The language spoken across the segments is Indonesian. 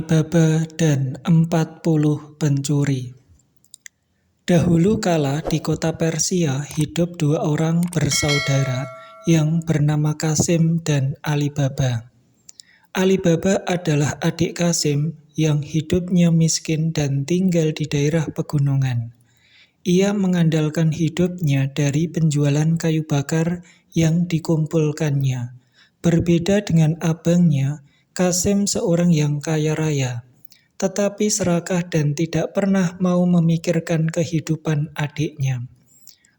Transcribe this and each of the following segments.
Alibaba dan 40 pencuri. Dahulu kala di kota Persia hidup dua orang bersaudara yang bernama Qasim dan Alibaba. Alibaba adalah adik Qasim yang hidupnya miskin dan tinggal di daerah pegunungan. Ia mengandalkan hidupnya dari penjualan kayu bakar yang dikumpulkannya. Berbeda dengan abangnya, Qasim seorang yang kaya raya, tetapi serakah dan tidak pernah mau memikirkan kehidupan adiknya.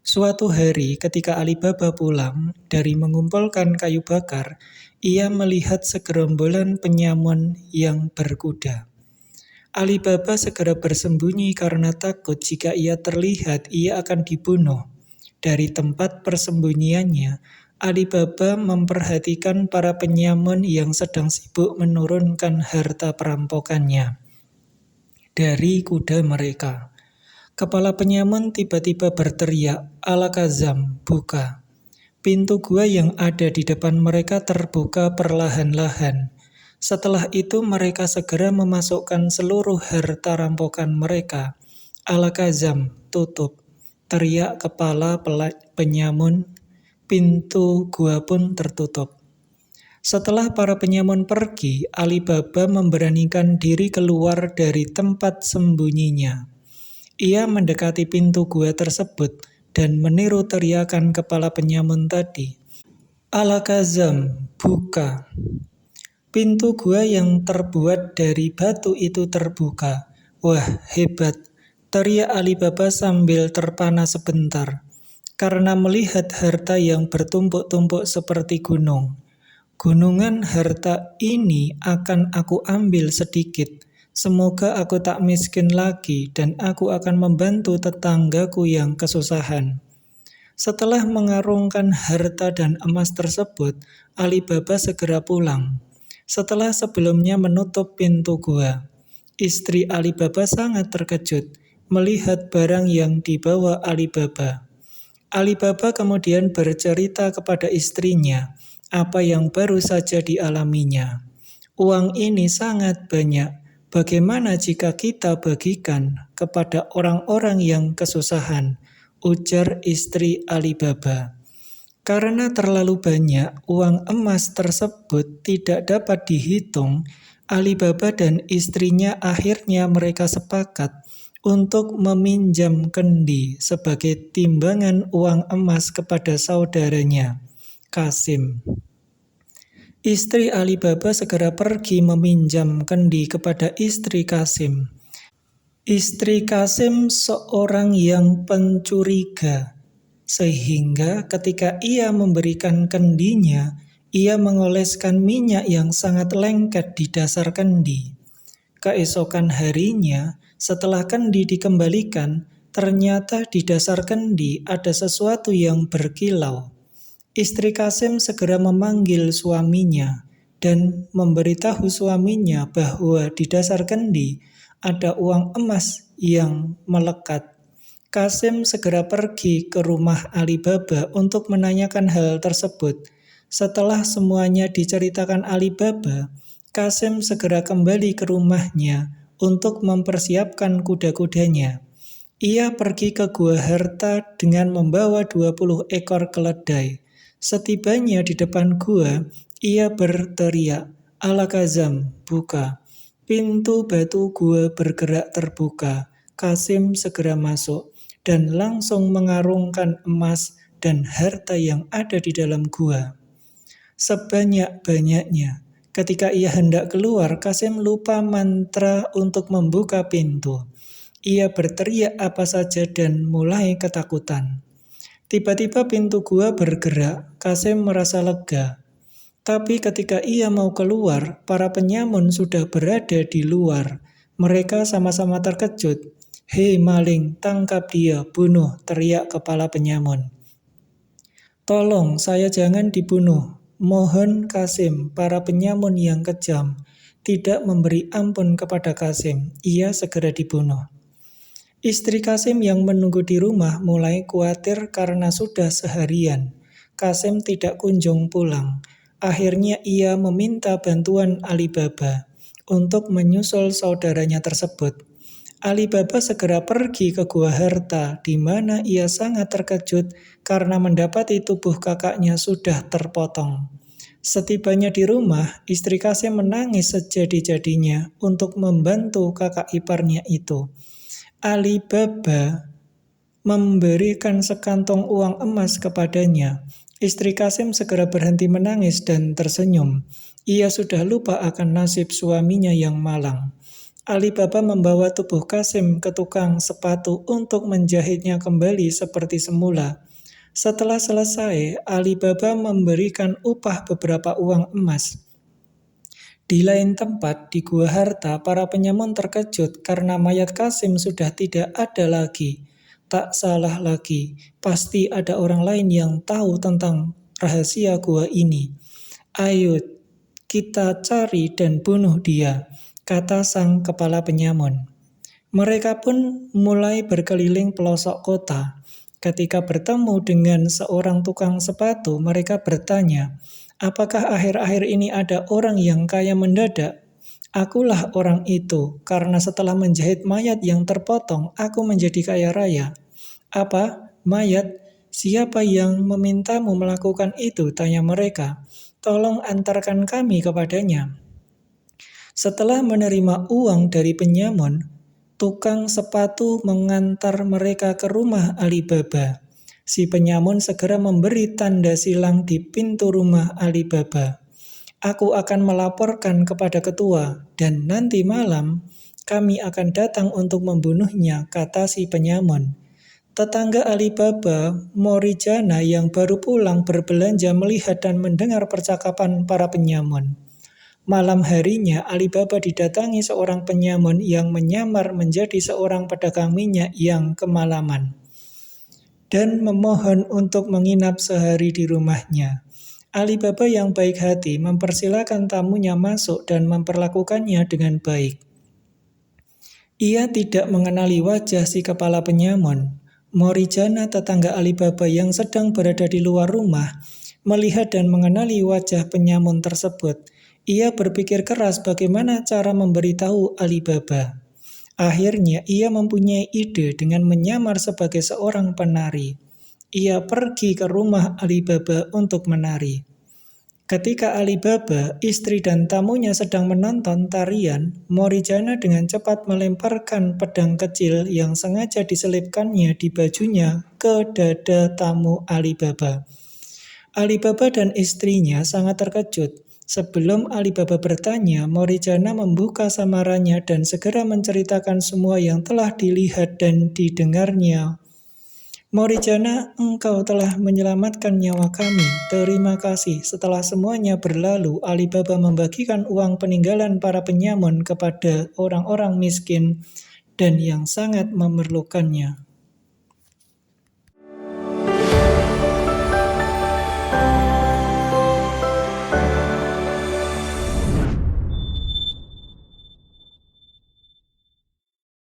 Suatu hari ketika Alibaba pulang dari mengumpulkan kayu bakar, ia melihat segerombolan penyamun yang berkuda. Alibaba segera bersembunyi karena takut jika ia terlihat ia akan dibunuh. Dari tempat persembunyiannya, Alibaba memperhatikan para penyamun yang sedang sibuk menurunkan harta perampokannya dari kuda mereka. Kepala penyamun tiba-tiba berteriak, "Al-Kazam, buka!" Pintu gua yang ada di depan mereka terbuka perlahan-lahan. Setelah itu mereka segera memasukkan seluruh harta rampokan mereka. "Al-Kazam, tutup!" teriak kepala penyamun. Pintu gua pun tertutup. Setelah para penyamun pergi, Alibaba memberanikan diri keluar dari tempat sembunyinya. Ia mendekati pintu gua tersebut dan meniru teriakan kepala penyamun tadi. "Al-Kazam, buka!" Pintu gua yang terbuat dari batu itu terbuka. "Wah, hebat!" teriak Alibaba sambil terpana sebentar, karena melihat harta yang bertumpuk-tumpuk seperti gunung. "Gunungan harta ini akan aku ambil sedikit. Semoga aku tak miskin lagi dan aku akan membantu tetanggaku yang kesusahan." Setelah mengarungkan harta dan emas tersebut, Alibaba segera pulang. Setelah sebelumnya menutup pintu gua, istri Alibaba sangat terkejut melihat barang yang dibawa Alibaba. Alibaba kemudian bercerita kepada istrinya apa yang baru saja dialaminya. "Uang ini sangat banyak. Bagaimana jika kita bagikan kepada orang-orang yang kesusahan?" ujar istri Alibaba. Karena terlalu banyak, uang emas tersebut tidak dapat dihitung. Alibaba dan istrinya akhirnya mereka sepakat untuk meminjam kendi sebagai timbangan uang emas kepada saudaranya, Qasim. Istri Alibaba segera pergi meminjam kendi kepada istri Qasim. Istri Qasim seorang yang pencuriga, sehingga ketika ia memberikan kendinya, ia mengoleskan minyak yang sangat lengket di dasar kendi. Keesokan harinya, setelah kendi dikembalikan, ternyata di dasar kendi ada sesuatu yang berkilau. Istri Qasim segera memanggil suaminya dan memberitahu suaminya bahwa di dasar kendi ada uang emas yang melekat. Qasim segera pergi ke rumah Alibaba untuk menanyakan hal tersebut. Setelah semuanya diceritakan Alibaba, Qasim segera kembali ke rumahnya untuk mempersiapkan kuda-kudanya. Ia pergi ke gua harta dengan membawa 20 ekor keledai. Setibanya di depan gua, ia berteriak, "Al-Kazam, buka!" Pintu batu gua bergerak terbuka. Qasim segera masuk dan langsung mengarungkan emas dan harta yang ada di dalam gua sebanyak-banyaknya. Ketika ia hendak keluar, Qasim lupa mantra untuk membuka pintu. Ia berteriak apa saja dan mulai ketakutan. Tiba-tiba pintu gua bergerak. Qasim merasa lega. Tapi ketika ia mau keluar, para penyamun sudah berada di luar. Mereka sama-sama terkejut. "Hei maling, tangkap dia, bunuh!" teriak kepala penyamun. "Tolong, saya jangan dibunuh. Mohon Qasim." Para penyamun yang kejam tidak memberi ampun kepada Qasim. Ia segera dibunuh. Istri Qasim yang menunggu di rumah mulai khawatir karena sudah seharian Qasim tidak kunjung pulang. Akhirnya ia meminta bantuan Alibaba untuk menyusul saudaranya tersebut. Alibaba segera pergi ke gua harta, di mana ia sangat terkejut karena mendapati tubuh kakaknya sudah terpotong. Setibanya di rumah, istri Kasim menangis sejadi-jadinya untuk membantu kakak iparnya itu. Alibaba memberikan sekantong uang emas kepadanya. Istri Kasim segera berhenti menangis dan tersenyum. Ia sudah lupa akan nasib suaminya yang malang. Alibaba membawa tubuh Kasim ke tukang sepatu untuk menjahitnya kembali seperti semula. Setelah selesai, Alibaba memberikan upah beberapa uang emas. Di lain tempat, di gua harta, para penyamun terkejut karena mayat Kasim sudah tidak ada lagi. Tak salah lagi, pasti ada orang lain yang tahu tentang rahasia gua ini. Ayo, kita cari dan bunuh dia, kata sang kepala penyamun. Mereka pun mulai berkeliling pelosok kota. Ketika bertemu dengan seorang tukang sepatu, mereka bertanya, apakah akhir-akhir ini ada orang yang kaya mendadak? Akulah orang itu, karena setelah menjahit mayat yang terpotong, aku menjadi kaya raya. Apa? Mayat? Siapa yang memintamu melakukan itu? Tanya mereka. Tolong antarkan kami kepadanya. Setelah menerima uang dari penyamun, tukang sepatu mengantar mereka ke rumah Alibaba. Si penyamun segera memberi tanda silang di pintu rumah Alibaba. Aku akan melaporkan kepada ketua, dan nanti malam kami akan datang untuk membunuhnya, kata si penyamun. Tetangga Alibaba, Morijana yang baru pulang berbelanja melihat dan mendengar percakapan para penyamun. Malam harinya, Alibaba didatangi seorang penyamun yang menyamar menjadi seorang pedagang minyak yang kemalaman dan memohon untuk menginap sehari di rumahnya. Alibaba yang baik hati mempersilakan tamunya masuk dan memperlakukannya dengan baik. Ia tidak mengenali wajah si kepala penyamun. Morijana, tetangga Alibaba yang sedang berada di luar rumah, melihat dan mengenali wajah penyamun tersebut. Ia berpikir keras bagaimana cara memberitahu Alibaba. Akhirnya ia mempunyai ide dengan menyamar sebagai seorang penari. Ia pergi ke rumah Alibaba untuk menari. Ketika Alibaba, istri dan tamunya sedang menonton tarian, Morijana dengan cepat melemparkan pedang kecil yang sengaja diselipkannya di bajunya ke dada tamu Alibaba. Alibaba dan istrinya sangat terkejut. Sebelum Alibaba bertanya, Morijana membuka samarannya dan segera menceritakan semua yang telah dilihat dan didengarnya. Morijana, engkau telah menyelamatkan nyawa kami. Terima kasih. Setelah semuanya berlalu, Alibaba membagikan uang peninggalan para penyamun kepada orang-orang miskin dan yang sangat memerlukannya.